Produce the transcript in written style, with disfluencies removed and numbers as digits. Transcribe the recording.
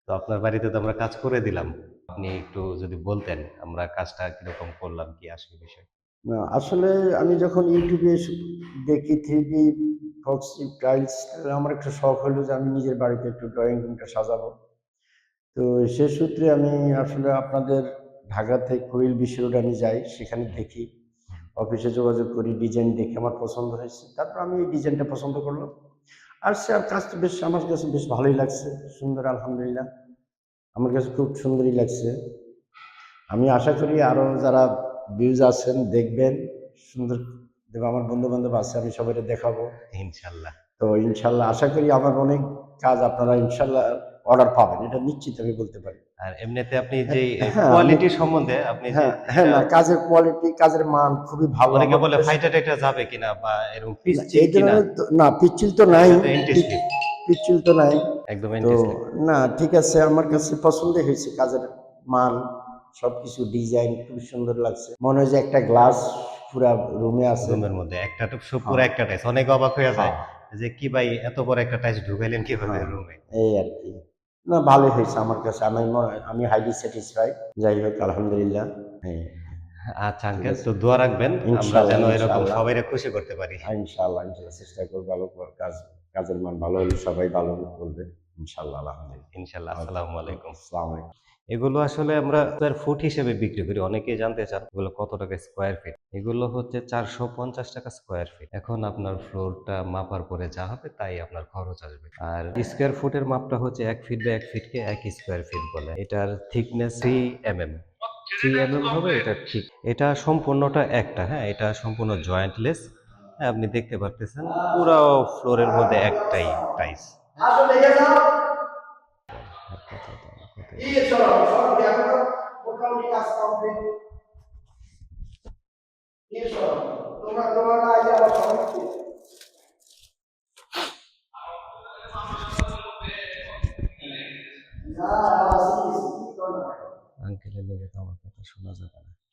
তো আপনার বাড়িতে তো আমরা কাজ করে দিলাম। আপনি একটু যদি বলতেন আমরা কাজটা কিরকম করলাম, কি আসলে বিষয়? না, আসলে আমি যখন ইউটিউবে দেখি 3D ফক্সি টাইলস, আমার একটা শখ হলো যে আমি নিজের বাড়িতে একটু ড্রয়িং রুমটা সাজাবো। তো সে সূত্রে আমি আসলে আপনাদের ঢাকা থেকে কোয়েল বিশ্ব রোড আমি যাই, সেখানে হুম, দেখি, হুম। অফিসে যোগাযোগ করি, ডিজাইন দেখে আমার পছন্দ হয়েছে। তারপর আমি এই ডিজাইনটা পছন্দ করলাম। আর সে কাজটা বেশ আমার কাছে বেশ ভালোই লাগছে। সুন্দর আলহামদুলিল্লাহ। আমার কাছে খুব সুন্দরই লাগছে। আমি আশা করি আরো যারা ভিউজ আছেন দেখবেন, সুন্দর দেব, আমার বন্ধু-বান্ধব আছে, আমি সবাইকে দেখাবো। ইনশাল্লাহ। তো ইনশাআল্লাহ আশা করি আমার অনেক কাজ আপনারা ইনশাআল্লাহ অর্ডার পাবেন। এটা নিশ্চিত আমি বলতে পারি। আর এমনিতে আপনি হ্যাঁ, যে হ্যাঁ, আমি কোয়ালিটি সম্বন্ধে আপনি যে হ্যাঁ, হ্যাঁ, যেটা না কাজের কোয়ালিটি, কাজের মান খুবই ভালো অনেকে আমার বলে কাছে। ফাইটা-টাইটা যাবে কিনা বা এরকম না, পিচ্ছিল এই কিনা? ধরনের তো না, পিচ্ছিল তো নাই। এটা তো এন্টি পিচ স্লিপ, পিচ্ছিল তো নাই। একদম তো এন্টি স্লিপ। না, ঠিক আছে, আমার কাছে পছন্দই হয়েছে কাজের মান, সবকিছু ডিজাইন খুবই সুন্দর লাগছে। মনে হয় যে একটা গ্লাস পুরা রুমে আছে। রুমের মধ্যে একটা তো পুরো হ্যাঁ, একটা টাইলস, অনেকে অবাক হয়ে যায় হ্যাঁ, যে কি ভাই এত বড় একটা টাইলস ঢুকাইলেন কিভাবে হ্যাঁ, রুমে? এই আরকি। না, ভালোই হয়েছে আমার কাছে। আমি মনে হয় আমি হাইলি স্যাটিসফাইড। যাই হোক আলহামদুলিল্লাহ। হ্যাঁ, আচ্ছা ঠিক আঙ্কেল, আছে। তো দোয়া রাখবেন আমরা ইনশাআল্লাহ, যেন এরকম ইনশাআল্লাহ। সবাইরে খুশি করতে পারি। ইনশাআল্লাহ, ইনশাআল্লাহ চেষ্টা করব ভালো কাজ, কাজের মান ভালো হলে সবাই ভালো বলবে। ইনশাআল্লাহ আলহামদুলিল্লাহ। ইনশাল্লাহ। আচ্ছা, আসসালামু আলাইকুম। আসসালামু আলাইকুম। এগুলো আসলে আমরা স্কোয়ার ফুট হিসেবে বিক্রি করি। অনেকেই জানতে চান এগুলো কত টাকা স্কোয়ার ফিট। এগুলো হচ্ছে ৳৪৫০ স্কোয়ার ফিট। এখন আপনার ফ্লোরটা মাপার পরে যা হবে তাই আপনার খরচ আসবে। আর স্কোয়ার ফুটের মাপটা হচ্ছে ১ ফিট বাই ১ ফিটকে ১ স্কোয়ার ফিট বলে। এটার থিকনেস 3 mm। 3 mm হবে এটা ঠিক। এটা সম্পূর্ণটা একটা, হ্যাঁ? এটা সম্পূর্ণ জয়েন্টলেস। হ্যাঁ, আপনি দেখতে পারতেছেন পুরো ফ্লোরের মধ্যে একটাই টাইলস। আসো দেখে যাও। কথাই এই বলছি। চলো, চলো দেখো তো মোটামুটি কাজ কমপ্লিট। এই চলো। তোমরা আইলে আবার সমস্যা। না, আসি, কি করব? আঙ্কেলের লেগে তো আমার কথা শোনা যাবে না।